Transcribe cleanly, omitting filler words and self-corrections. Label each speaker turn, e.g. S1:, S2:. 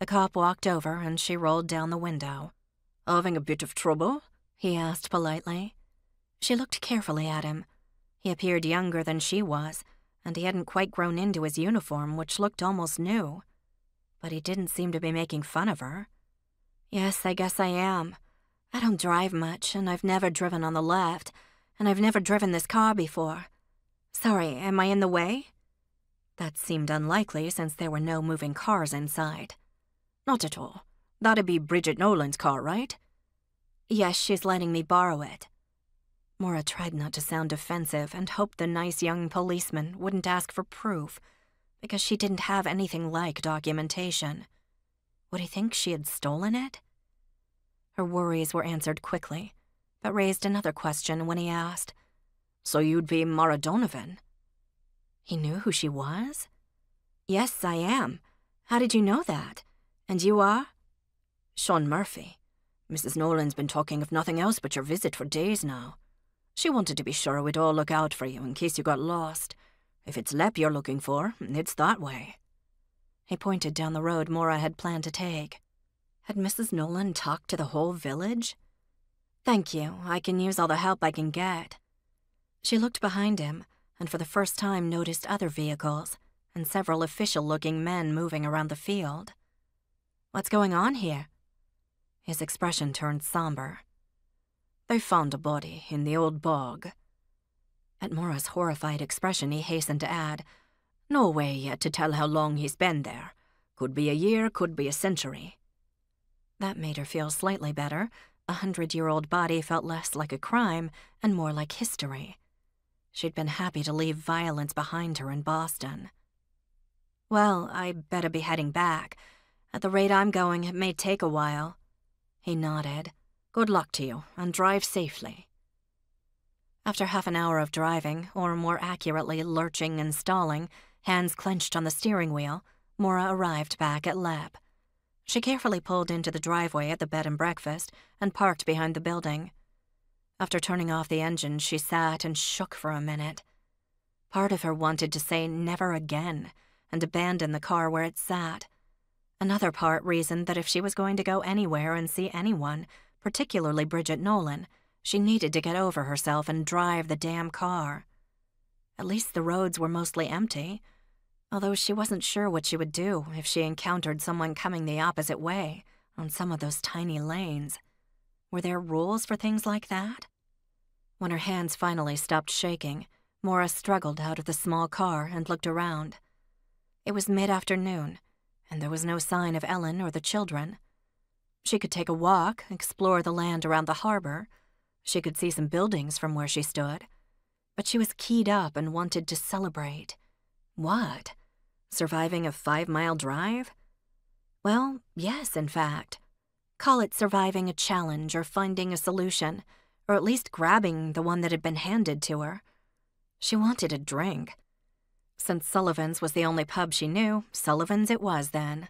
S1: The cop walked over and she rolled down the window. "Having a bit of trouble?" he asked politely. She looked carefully at him. He appeared younger than she was, and he hadn't quite grown into his uniform, which looked almost new. But he didn't seem to be making fun of her. "Yes, I guess I am. I don't drive much, and I've never driven on the left, and I've never driven this car before. Sorry, am I in the way?" That seemed unlikely since there were no moving cars inside.
S2: "Not at all. That'd be Bridget Nolan's car, right?"
S1: "Yes, she's letting me borrow it." Maura tried not to sound defensive and hoped the nice young policeman wouldn't ask for proof, because she didn't have anything like documentation. Would he think she had stolen it? Her worries were answered quickly, but raised another question when he asked,
S2: "So you'd be Maura Donovan?"
S1: He knew who she was? "Yes, I am. How did you know that? And you are?"
S2: "Sean Murphy. Mrs. Nolan's been talking of nothing else but your visit for days now. She wanted to be sure we'd all look out for you in case you got lost. If it's Lep you're looking for, it's that way."
S1: He pointed down the road Maura had planned to take. Had Mrs. Nolan talked to the whole village? "Thank you, I can use all the help I can get." She looked behind him, and for the first time noticed other vehicles, and several official-looking men moving around the field. "What's going on here?" His expression turned somber.
S2: "They found a body in the old bog."
S1: At Maura's horrified expression, he hastened to add,
S2: "No way yet to tell how long he's been there. Could be a year, could be a century."
S1: That made her feel slightly better. 100-year-old body felt less like a crime and more like history. She'd been happy to leave violence behind her in Boston. "Well, I better be heading back. At the rate I'm going, it may take a while." He nodded.
S2: "Good luck to you, and drive safely."
S1: After half an hour of driving, or more accurately lurching and stalling, hands clenched on the steering wheel, Maura arrived back at Lep. She carefully pulled into the driveway at the bed and breakfast and parked behind the building. After turning off the engine, she sat and shook for a minute. Part of her wanted to say never again and abandon the car where it sat. Another part reasoned that if she was going to go anywhere and see anyone, particularly Bridget Nolan, she needed to get over herself and drive the damn car. At least the roads were mostly empty, although she wasn't sure what she would do if she encountered someone coming the opposite way on some of those tiny lanes. Were there rules for things like that? When her hands finally stopped shaking, Maura struggled out of the small car and looked around. It was mid-afternoon, and there was no sign of Ellen or the children. She could take a walk, explore the land around the harbor. She could see some buildings from where she stood. But she was keyed up and wanted to celebrate. What? Surviving a 5-mile drive? Well, yes, in fact. Call it surviving a challenge or finding a solution, or at least grabbing the one that had been handed to her. She wanted a drink. Since Sullivan's was the only pub she knew, Sullivan's it was then.